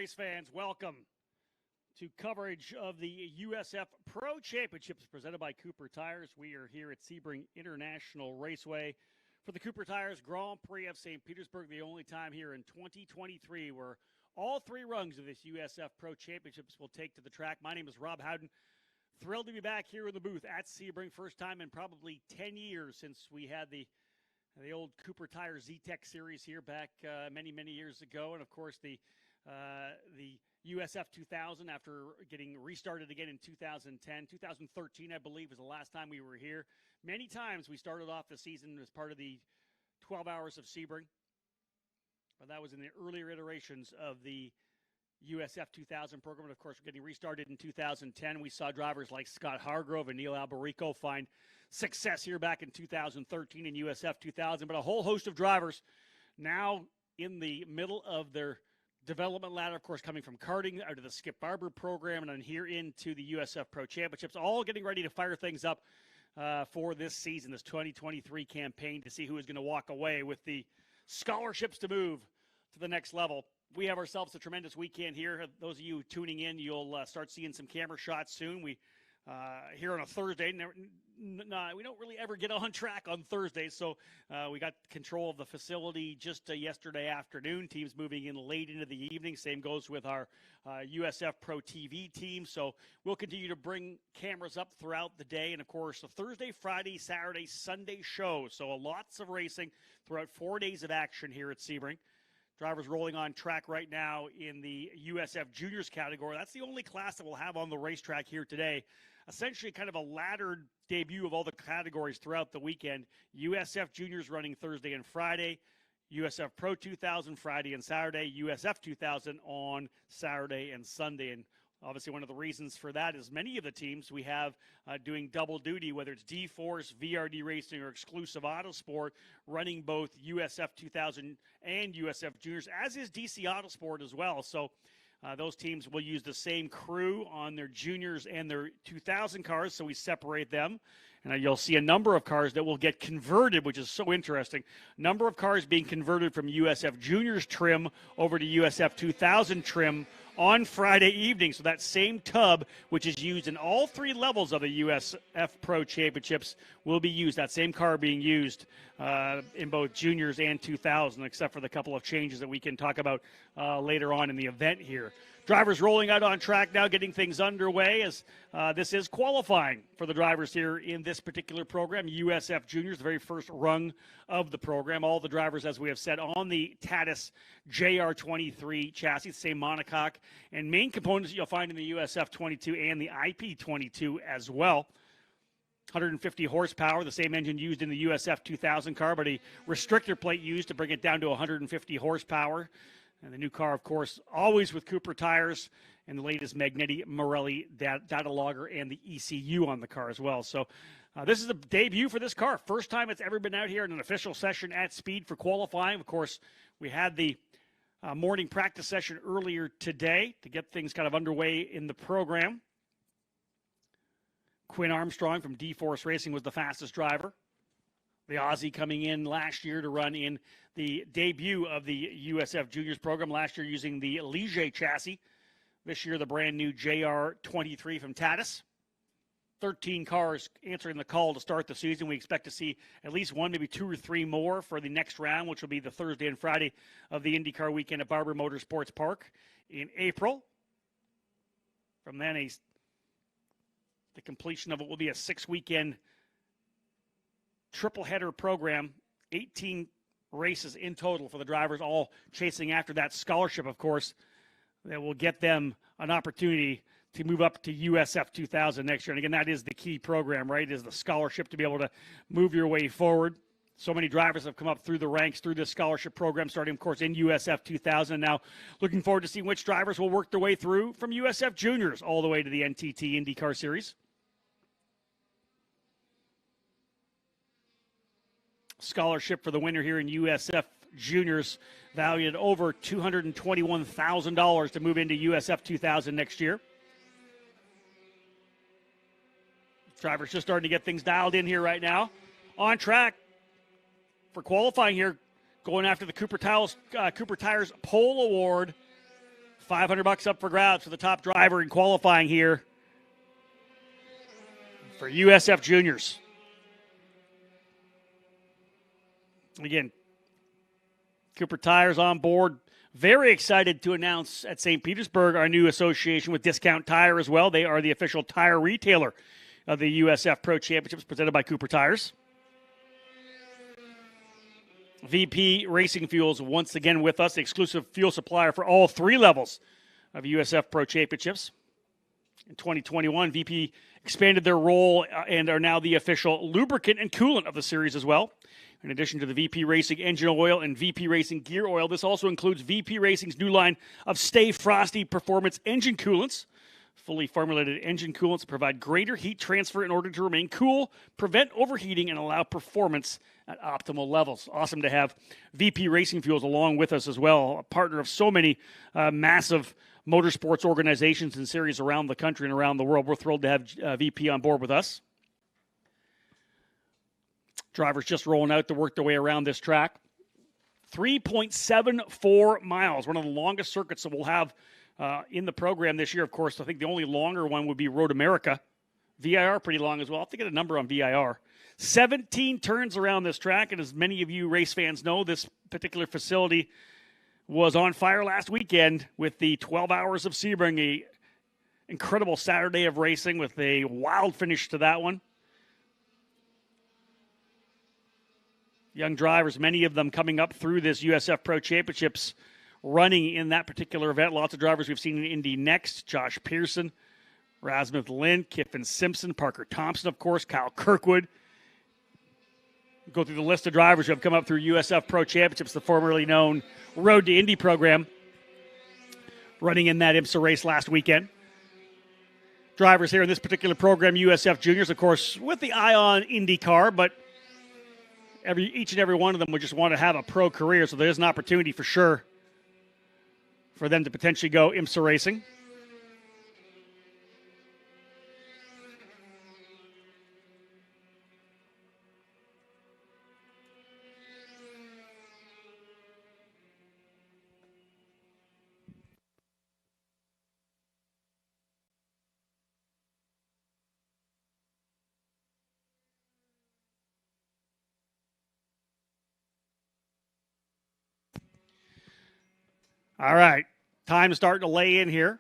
race fans, welcome to coverage of the USF Pro Championships presented by Cooper Tires. We are here at Sebring International Raceway for the Cooper Tires Grand Prix of St. Petersburg, the only time here in 2023 where all three rungs of this USF Pro Championships will take to the track. My name is Rob Howden. Thrilled to be back here in the booth at Sebring. First time in probably 10 years since we had the old Cooper Tire Z-Tech series here back many years ago. And, of course, the USF 2000 after getting restarted again in 2010. 2013, I believe, was the last time we were here. Many times we started off the season as part of the 12 Hours of Sebring. But that was in the earlier iterations of the USF 2000 program. And, of course, we're getting restarted in 2010. We saw drivers like Scott Hargrove and Neil Alberico find success here back in 2013 in USF 2000. But a whole host of drivers now in the middle of their development ladder, of course, coming from karting out of the Skip Barber program and then here into the USF Pro Championships, all getting ready to fire things up for this season, this 2023 campaign, to see who is going to walk away with the scholarships to move to the next level. We have ourselves a tremendous weekend here. Those of you tuning in, you'll start seeing some camera shots soon. We here on a Thursday, we don't really ever get on track on Thursdays, so we got control of the facility just yesterday afternoon. Teams moving in late into the evening. Same goes with our USF Pro TV team. So we'll continue to bring cameras up throughout the day, and of course the Thursday, Friday, Saturday, Sunday show. So lots of racing throughout 4 days of action here at Sebring. Drivers rolling on track right now in the USF Juniors category. That's the only class that we'll have on the racetrack here today. Essentially kind of a laddered debut of all the categories throughout the weekend. USF Juniors running Thursday and Friday. USF Pro 2000 Friday and Saturday. USF 2000 on Saturday and Sunday. And obviously one of the reasons for that is many of the teams we have doing double duty, whether it's D-Force, VRD Racing, or Exclusive Autosport, running both USF 2000 and USF Juniors, as is DC Autosport as well. So those teams will use the same crew on their juniors and their 2000 cars, so we separate them. And you'll see a number of cars that will get converted, which is so interesting. Number of cars being converted from USF Juniors trim over to USF 2000 trim on Friday evening. So that same tub, which is used in all three levels of the USF Pro Championships, will be used. That same car being used in both juniors and 2000, except for the couple of changes that we can talk about later on in the event here. Drivers rolling out on track now, getting things underway as this is qualifying for the drivers here in this particular program. USF Juniors, the very first rung of the program. All the drivers, as we have said, on the Tatis JR23 chassis, the same monocoque, and main components that you'll find in the USF 22 and the IP 22 as well. 150 horsepower, the same engine used in the USF 2000 car, but a restrictor plate used to bring it down to 150 horsepower. And the new car, of course, always with Cooper Tires and the latest Magneti Marelli data logger and the ECU on the car as well. So this is a debut for this car. First time it's ever been out here in an official session at speed for qualifying. Of course, we had the morning practice session earlier today to get things kind of underway in the program. Quinn Armstrong from D-Force Racing was the fastest driver. The Aussie coming in last year to run in the debut of the USF Juniors program. Last year using the Ligier chassis. This year the brand new JR23 from Tatis. 13 cars answering the call to start the season. We expect to see at least one, maybe two or three more for the next round, which will be the Thursday and Friday of the IndyCar weekend at Barber Motorsports Park in April. From then, the completion of it will be a 6-weekend triple header program, 18 races in total for the drivers, all chasing after that scholarship, of course, that will get them an opportunity to move up to USF 2000 next year. And again, that is the key program, right, is the scholarship to be able to move your way forward. So many drivers have come up through the ranks through this scholarship program, starting, of course, in USF 2000. Now, looking forward to seeing which drivers will work their way through from USF Juniors all the way to the NTT IndyCar Series. Scholarship for the winner here in USF Juniors, valued at over $221,000 to move into USF 2000 next year. Drivers just starting to get things dialed in here right now. On track for qualifying here, going after the Cooper Tires Pole Award. $500 up for grabs for the top driver in qualifying here for USF Juniors. Again, Cooper Tires on board. Very excited to announce at St. Petersburg our new association with Discount Tire as well. They are the official tire retailer of the USF Pro Championships presented by Cooper Tires. VP Racing Fuels once again with us, the exclusive fuel supplier for all three levels of USF Pro Championships. In 2021, VP expanded their role and are now the official lubricant and coolant of the series as well. In addition to the VP Racing engine oil and VP Racing gear oil, this also includes VP Racing's new line of Stay Frosty Performance engine coolants. Fully formulated engine coolants provide greater heat transfer in order to remain cool, prevent overheating, and allow performance at optimal levels. Awesome to have VP Racing Fuels along with us as well, a partner of so many massive motorsports organizations and series around the country and around the world. We're thrilled to have VP on board with us. Drivers just rolling out to work their way around this track. 3.74 miles, one of the longest circuits that we'll have in the program this year. Of course, I think the only longer one would be Road America. VIR pretty long as well. I'll have to get a number on VIR. 17 turns around this track, and as many of you race fans know, this particular facility was on fire last weekend with the 12 Hours of Sebring, a incredible Saturday of racing with a wild finish to that one. Young drivers, many of them coming up through this USF Pro Championships, running in that particular event. Lots of drivers we've seen in Indy Next. Josh Pearson, Rasmuth Lind, Kiffin Simpson, Parker Thompson, of course, Kyle Kirkwood. Go through the list of drivers who have come up through USF Pro Championships, the formerly known Road to Indy program, running in that IMSA race last weekend. Drivers here in this particular program, USF Juniors, of course, with the eye on IndyCar, but each and every one of them would just want to have a pro career, so there's an opportunity for sure for them to potentially go IMSA racing. All right, time starting to lay in here.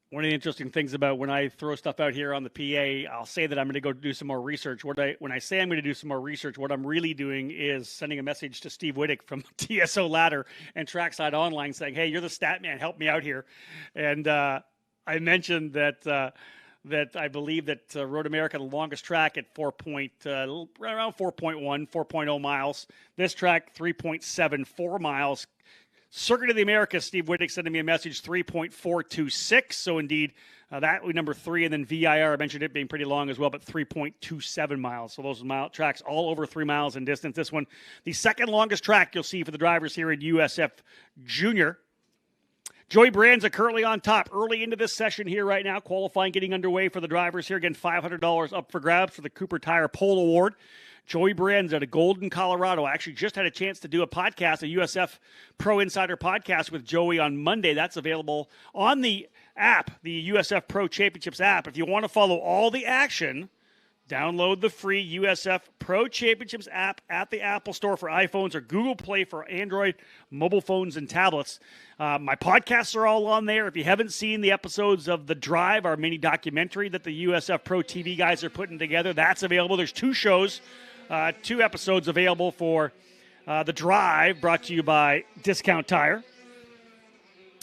One of the interesting things about when I throw stuff out here on the PA, I'll say that I'm going to go do some more research. When I say I'm going to do some more research, what I'm really doing is sending a message to Steve Wittick from TSO Ladder and Trackside Online saying, hey, you're the stat man, help me out here. And I mentioned that I believe that Road America, the longest track at around 4.1 miles. This track, 3.74 miles. Circuit of the Americas, Steve Wittick sending me a message, 3.426. So indeed, that would number 3. And then VIR, I mentioned it being pretty long as well, but 3.27 miles. So those tracks all over 3 miles in distance. This one, the second longest track you'll see for the drivers here in USF Junior. Joey Brands currently on top early into this session here right now. Qualifying getting underway for the drivers here. Again, $500 up for grabs for the Cooper Tire Pole Award. Joey Brands out of Golden, Colorado. I actually just had a chance to do a podcast, a USF Pro Insider podcast with Joey on Monday. That's available on the app, the USF Pro Championships app. If you want to follow all the action, download the free USF Pro Championships app at the Apple Store for iPhones or Google Play for Android mobile phones and tablets. My podcasts are all on there. If you haven't seen the episodes of The Drive, our mini documentary that the USF Pro TV guys are putting together, that's available. There's 2 shows, 2 episodes available for The Drive, brought to you by Discount Tire.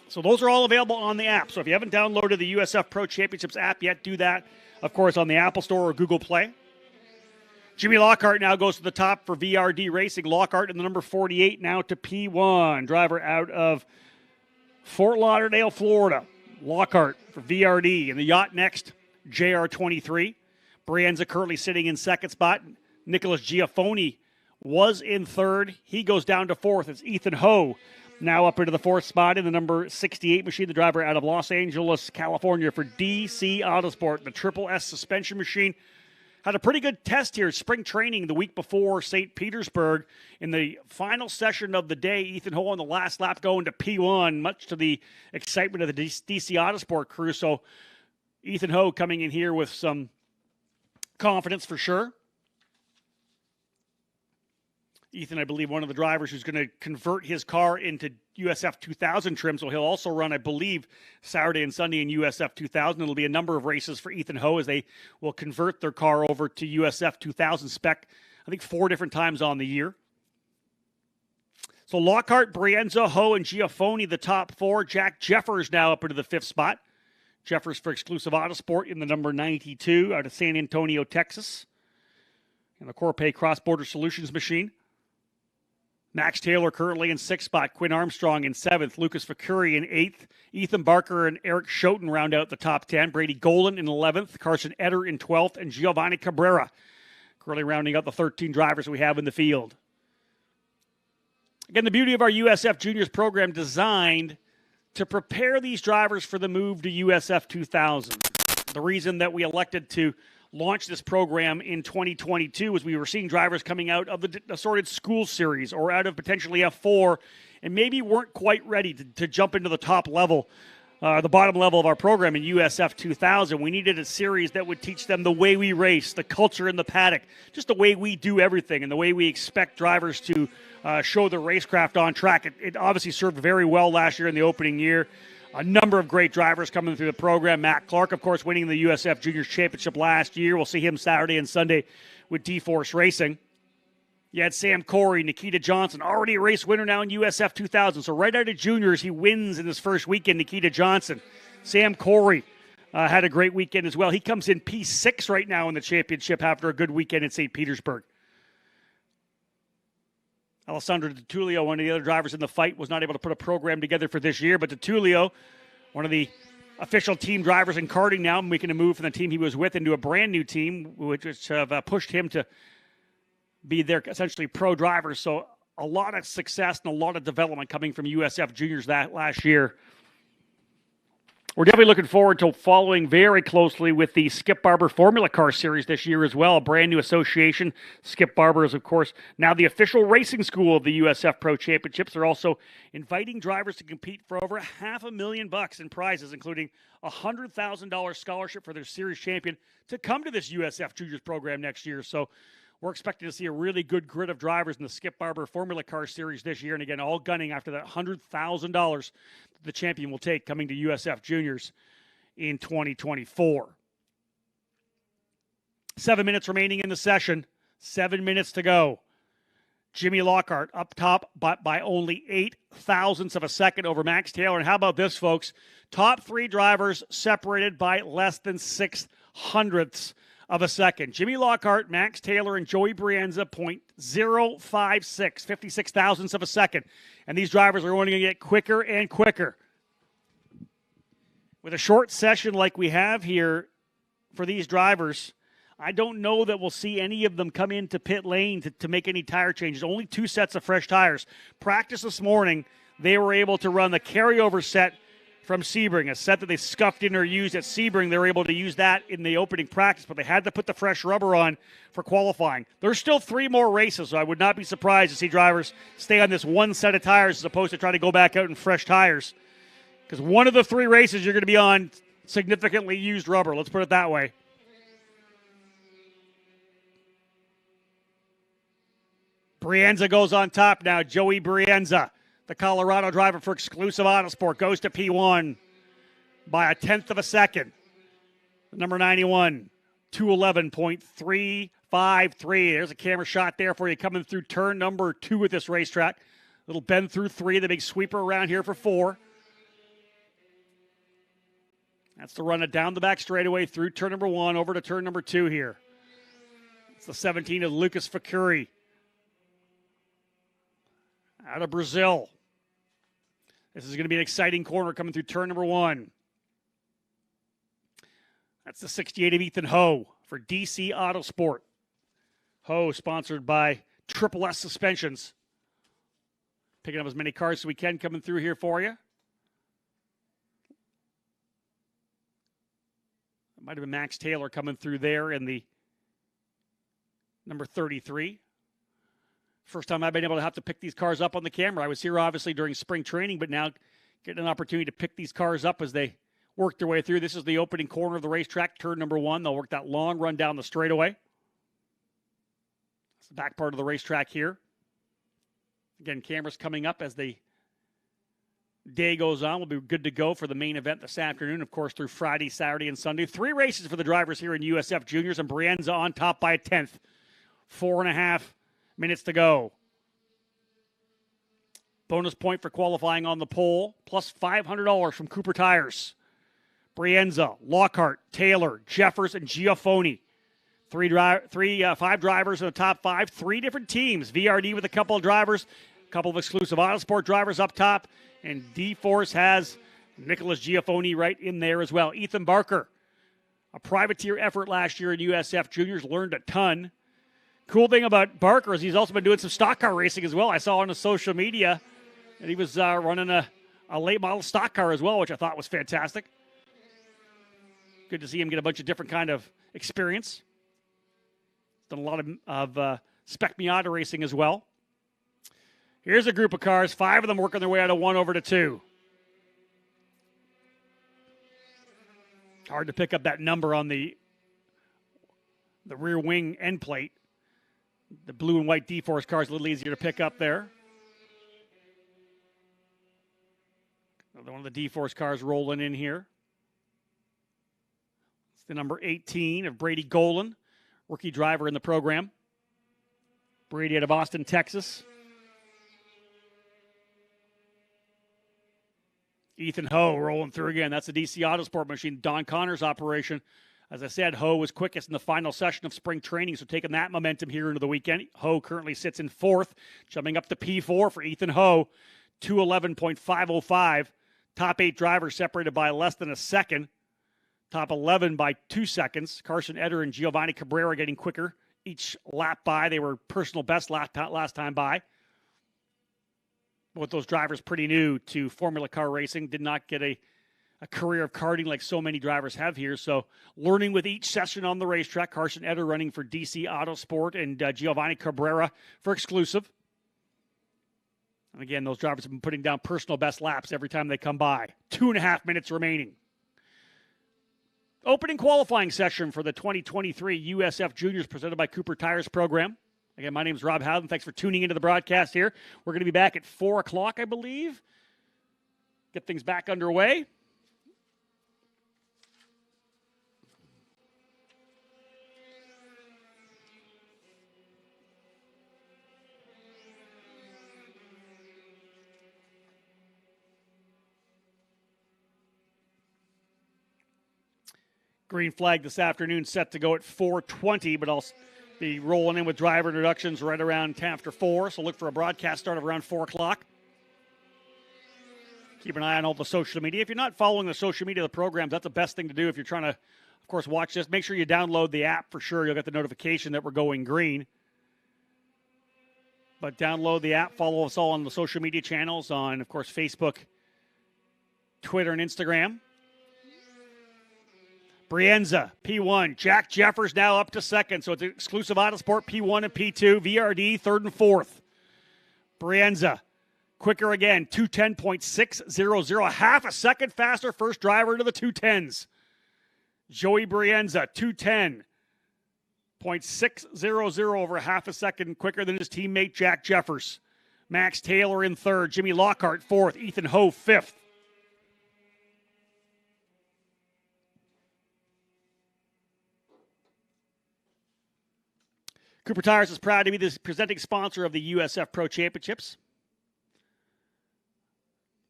So those are all available on the app. So if you haven't downloaded the USF Pro Championships app yet, do that, of course, on the Apple Store or Google Play. Jimmy Lockhart now goes to the top for VRD Racing. Lockhart in the number 48 now to P1. Driver out of Fort Lauderdale, Florida. Lockhart for VRD. In the yacht next, JR23. Brienza currently sitting in second spot. Nicholas Giaffoni was in third. He goes down to fourth. It's Ethan Ho now up into the fourth spot in the number 68 machine, the driver out of Los Angeles, California for DC Autosport. The Triple S suspension machine had a pretty good test here, spring training the week before St. Petersburg. In the final session of the day, Ethan Ho on the last lap going to P1, much to the excitement of the DC Autosport crew. So Ethan Ho coming in here with some confidence for sure. Ethan, I believe, one of the drivers who's going to convert his car into USF 2000 trim, so he'll also run, I believe, Saturday and Sunday in USF 2000. It'll be a number of races for Ethan Ho as they will convert their car over to USF 2000 spec, I think 4 different times on the year. So Lockhart, Brienza, Ho, and Giafoni, the top 4. Jack Jeffers now up into the 5th spot. Jeffers for Exclusive Autosport in the number 92 out of San Antonio, Texas. And the Corpay Cross Border Solutions machine. Max Taylor currently in 6th spot. Quinn Armstrong in 7th. Lucas Facuri in 8th. Ethan Barker and Eric Schoten round out the top 10. Brady Golan in 11th. Carson Etter in 12th. And Giovanni Cabrera currently rounding out the 13 drivers we have in the field. Again, the beauty of our USF Juniors program designed to prepare these drivers for the move to USF 2000. The reason that we elected to launch this program in 2022 was we were seeing drivers coming out of the assorted school series or out of potentially F4 and maybe weren't quite ready to jump into the top level, the bottom level of our program in USF 2000. We needed a series that would teach them the way we race, the culture in the paddock, just the way we do everything and the way we expect drivers to show their racecraft on track. It obviously served very well last year in the opening year. A number of great drivers coming through the program. Matt Clark, of course, winning the USF Juniors Championship last year. We'll see him Saturday and Sunday with D-Force Racing. You had Sam Corey, Nikita Johnson, already a race winner now in USF 2000. So right out of juniors, he wins in his first weekend, Nikita Johnson. Sam Corey had a great weekend as well. He comes in P6 right now in the championship after a good weekend in St. Petersburg. Alessandro DiTullio, one of the other drivers in the fight, was not able to put a program together for this year, but DiTullio, one of the official team drivers in karting now, making a move from the team he was with into a brand new team, which have pushed him to be their essentially pro driver. So a lot of success and a lot of development coming from USF Juniors that last year. We're definitely looking forward to following very closely with the Skip Barber Formula Car Series this year as well, a brand new association. Skip Barber is, of course, now the official racing school of the USF Pro Championships. They're also inviting drivers to compete for over $500,000 in prizes, including a $100,000 scholarship for their series champion to come to this USF Juniors program next year. So we're expecting to see a really good grid of drivers in the Skip Barber Formula Car Series this year. And again, all gunning after that $100,000 the champion will take coming to USF Juniors in 2024. 7 minutes remaining in the session. 7 minutes to go. Jimmy Lockhart up top by only 8 thousandths of a second over Max Taylor. And how about this, folks? Top 3 drivers separated by less than 6 hundredths of a second. Jimmy Lockhart, Max Taylor, and Joey Brienza, 0.056, 56 thousandths of a second. And these drivers are only going to get quicker and quicker. With a short session like we have here for these drivers, I don't know that we'll see any of them come into pit lane to make any tire changes. Only 2 sets of fresh tires. Practice this morning, they were able to run the carryover set from Sebring, a set that they scuffed in or used at Sebring. They were able to use that in the opening practice, but they had to put the fresh rubber on for qualifying. There's still 3 more races, so I would not be surprised to see drivers stay on this one set of tires as opposed to trying to go back out in fresh tires. Because one of the 3 races you're going to be on significantly used rubber. Let's put it that way. Brienza goes on top now. Joey Brienza, the Colorado driver for Exclusive Autosport, goes to P1 by a tenth of a second. Number 91, 211.353. There's a camera shot there for you coming through turn number 2 at this racetrack. Little bend through 3, the big sweeper around here for 4. That's to run it down the back straightaway through turn number 1 over to turn number 2 here. It's the 17 of Lucas Facuri out of Brazil. This is going to be an exciting corner coming through turn number 1. That's the 68 of Ethan Ho for DC Autosport. Ho sponsored by Triple S Suspensions. Picking up as many cars as we can coming through here for you. It might have been Max Taylor coming through there in the number 33. First time I've been able to have to pick these cars up on the camera. I was here obviously during spring training, but now getting an opportunity to pick these cars up as they work their way through. This is the opening corner of the racetrack, turn number 1. They'll work that long run down the straightaway. It's the back part of the racetrack here. Again, cameras coming up as the day goes on. We'll be good to go for the main event this afternoon, of course, through Friday, Saturday, and Sunday. 3 races for the drivers here in USF Juniors, and Brienza on top by a 10th. 4.5 minutes to go. Bonus point for qualifying on the pole, plus $500 from Cooper Tires. Brienza, Lockhart, Taylor, Jeffers, and Giafoni. 5 drivers in the top 5. 3 different teams. VRD with a couple of drivers, a couple of exclusive Autosport drivers up top, and D-Force has Nicholas Giafoni right in there as well. Ethan Barker, a privateer effort last year at USF Juniors, learned a ton. Cool thing about Barker is he's also been doing some stock car racing as well. I saw on his social media that he was running a late model stock car as well, which I thought was fantastic. Good to see him get a bunch of different kind of experience. Done a lot of Spec Miata racing as well. Here's a group of cars, 5 of them working their way out of 1 over to 2. Hard to pick up that number on the rear wing end plate. The blue and white D-Force car is a little easier to pick up there. One of the D-Force cars rolling in here. It's the number 18 of Brady Golan, rookie driver in the program. Brady out of Austin, Texas. Ethan Ho rolling through again. That's the DC Autosport machine, Don Connor's operation. As I said, Ho was quickest in the final session of spring training, so taking that momentum here into the weekend. Ho currently sits in 4th, jumping up to P4 for Ethan Ho, 2:11.505. Top 8 drivers separated by less than a second. Top 11 by 2 seconds. Carson Eder and Giovanni Cabrera getting quicker each lap by. They were personal best last time by. Both those drivers pretty new to Formula Car racing. Did not get a career of karting like so many drivers have here. So learning with each session on the racetrack. Carson Eder running for DC Autosport and Giovanni Cabrera for exclusive. And again, those drivers have been putting down personal best laps every time they come by. 2.5 minutes remaining. Opening qualifying session for the 2023 USF Juniors presented by Cooper Tires program. Again, my name is Rob Howden. Thanks for tuning into the broadcast here. We're going to be back at 4 o'clock, I believe. Get things back underway. Green flag this afternoon set to go at 4:20, but I'll be rolling in with driver introductions right around 10 after 4, so look for a broadcast start of around 4 o'clock. Keep an eye on all the social media. If you're not following the social media of the programs, that's the best thing to do if you're trying to, of course, watch this. Make sure you download the app for sure. You'll get the notification that we're going green. But download the app. Follow us all on the social media channels on, of course, Facebook, Twitter, and Instagram. Brienza, P1. Jack Jeffers now up to 2nd. So it's an exclusive Autosport, P1 and P2. VRD, 3rd and 4th. Brienza, quicker again, 2:10.600. Half a second faster, first driver into the 2:10s. Joey Brienza, 2:10.600, over half a second quicker than his teammate Jack Jeffers. Max Taylor in 3rd. Jimmy Lockhart, 4th. Ethan Ho, 5th. Cooper Tires is proud to be the presenting sponsor of the USF Pro Championships.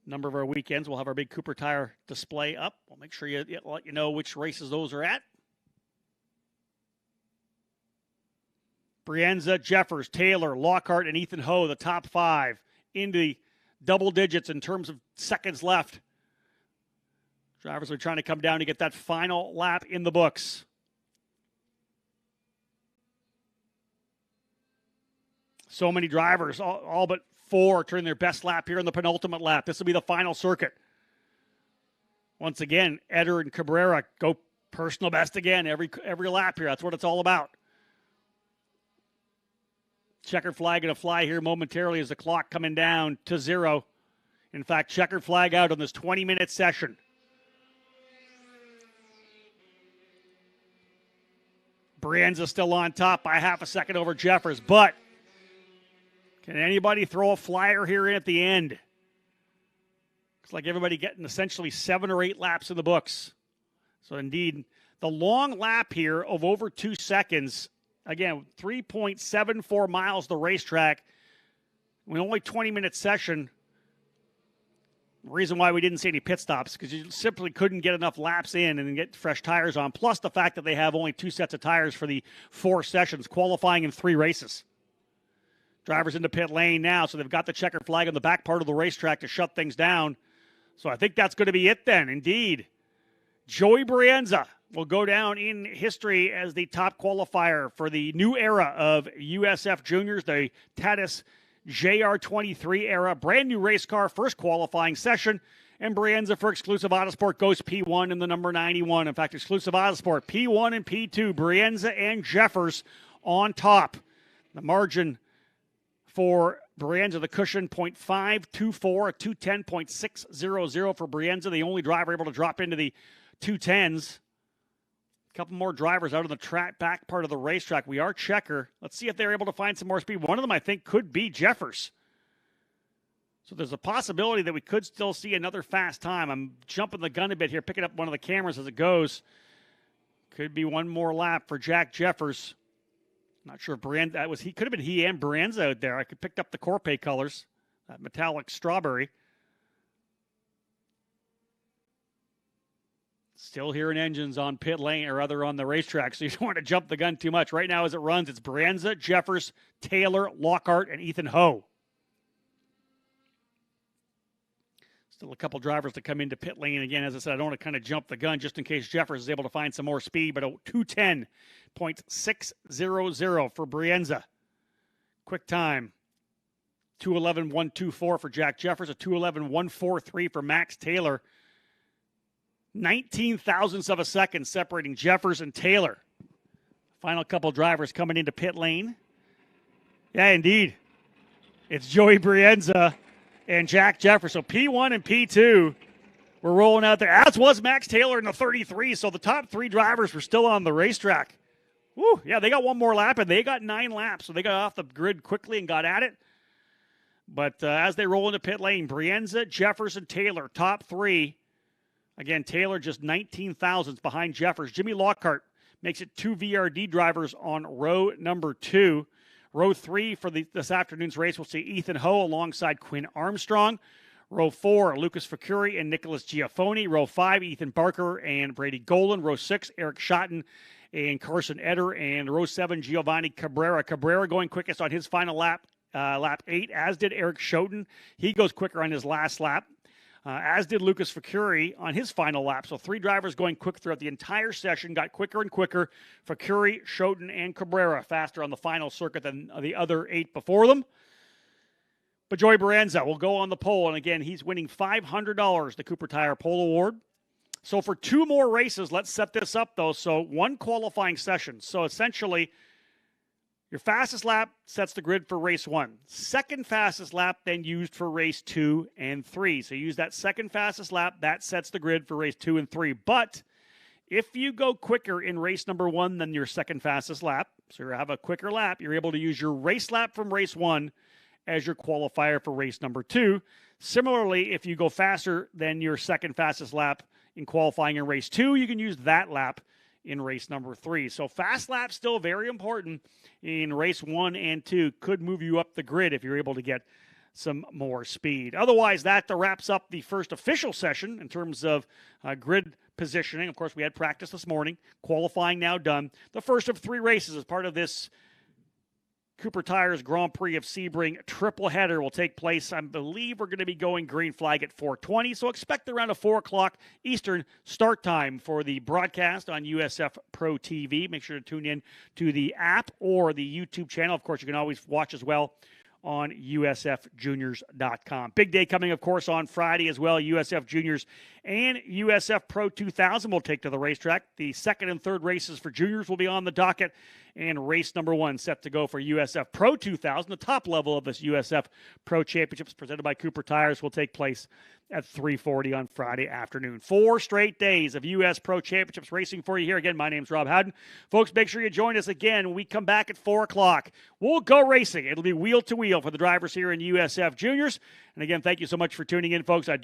A number of our weekends, we'll have our big Cooper Tire display up. We'll make sure you let you know which races those are at. Brienza, Jeffers, Taylor, Lockhart, and Ethan Ho, the top 5, into the double digits in terms of seconds left. Drivers are trying to come down to get that final lap in the books. So many drivers, all but 4, turning their best lap here in the penultimate lap. This will be the final circuit. Once again, Eder and Cabrera go personal best again every lap here. That's what it's all about. checkered flag going to fly here momentarily as the clock coming down to 0. In fact, checkered flag out on this 20-minute session. Brienza still on top by half a second over Jeffers, but can anybody throw a flyer here in at the end? Looks like everybody getting essentially 7 or 8 laps in the books. So indeed, the long lap here of over 2 seconds, again, 3.74 miles the racetrack, with only 20-minute session. The reason why we didn't see any pit stops, because you simply couldn't get enough laps in and get fresh tires on, plus the fact that they have only 2 sets of tires for the 4 sessions, qualifying in 3 races. Drivers into pit lane now, so they've got the checkered flag on the back part of the racetrack to shut things down. So I think that's going to be it then, indeed. Joey Brienza will go down in history as the top qualifier for the new era of USF Juniors, the Tatis JR23 era, brand new race car, first qualifying session, and Brienza for Exclusive Autosport goes P1 in the number 91. In fact, Exclusive Autosport, P1 and P2, Brienza and Jeffers on top. The margin for Brienza, the cushion, 0.524, a 210.600 for Brienza, the only driver able to drop into the 210s. A couple more drivers out on the track, back part of the racetrack. We are checker. Let's see if they're able to find some more speed. One of them, I think, could be Jeffers. So there's a possibility that we could still see another fast time. I'm jumping the gun a bit here, picking up one of the cameras as it goes. Could be one more lap for Jack Jeffers. Not sure if Brienza, he could have been he and Brienza out there. I could pick up the Corpay colors, that metallic strawberry. Still hearing engines on pit lane, or rather on the racetrack, so you don't want to jump the gun too much. Right now as it runs, it's Brienza, Jeffers, Taylor, Lockhart, and Ethan Ho. Still a couple drivers to come into pit lane. Again, as I said, I don't want to kind of jump the gun just in case Jeffers is able to find some more speed, but a 210.600 for Brienza. Quick time, 2:11.124 for Jack Jeffers, a 2:11.143 for Max Taylor. 19 thousandths of a second separating Jeffers and Taylor. Final couple drivers coming into pit lane. Yeah, indeed. It's Joey Brienza and Jack Jeffers. So P1 and P2 were rolling out there, as was Max Taylor in the 33. So the top 3 drivers were still on the racetrack. Woo, yeah, they got one more lap, and they got 9 laps. So they got off the grid quickly and got at it. But as they roll into pit lane, Brienza, Jeffers, and Taylor, top 3. Again, Taylor just 19 thousandths behind Jeffers. Jimmy Lockhart makes it 2 VRD drivers on row number 2. Row 3 for this afternoon's race, we'll see Ethan Ho alongside Quinn Armstrong. Row 4, Lucas Facuri and Nicholas Giaffoni. Row 5, Ethan Barker and Brady Golan. Row 6, Eric Schotten and Carson Eder. And row 7, Giovanni Cabrera. Cabrera going quickest on his final lap, lap 8, as did Eric Schoten. He goes quicker on his last lap. As did Lucas Facuri on his final lap. So 3 drivers going quick throughout the entire session, got quicker and quicker. Facuri, Schoten, and Cabrera faster on the final circuit than the other 8 before them. But Joey Brienza will go on the pole, and again, he's winning $500, the Cooper Tire Pole Award. So for 2 more races, let's set this up, though. So 1 qualifying session. So essentially, your fastest lap sets the grid for race 1. Second fastest lap then used for race 2 and 3. So use that second fastest lap. That sets the grid for race 2 and 3. But if you go quicker in race number 1 than your second fastest lap, so you have a quicker lap, you're able to use your race lap from race 1 as your qualifier for race number 2. Similarly, if you go faster than your second fastest lap in qualifying in race 2, you can use that lap in race number 3. So fast laps still very important in race 1 and 2. Could move you up the grid if you're able to get some more speed. Otherwise, that wraps up the first official session in terms of grid positioning. Of course, we had practice this morning. Qualifying now done. The first of 3 races as part of this Cooper Tires Grand Prix of Sebring triple header will take place. I believe we're going to be going green flag at 4:20, so expect around a 4 o'clock Eastern start time for the broadcast on USF Pro TV. Make sure to tune in to the app or the YouTube channel. Of course, you can always watch as well on usfjuniors.com. Big day coming, of course, on Friday as well. USF Juniors and USF Pro 2000 will take to the racetrack. The second and third races for juniors will be on the docket, and race number 1 set to go for USF Pro 2000. The top level of this USF Pro Championships presented by Cooper Tires will take place at 3:40 on Friday afternoon. 4 straight days of U.S. Pro Championships racing for you here. Again, my name's Rob Howden. Folks, make sure you join us again when we come back at 4 o'clock. We'll go racing. It'll be wheel to wheel for the drivers here in USF Juniors. And again, thank you so much for tuning in, folks. I do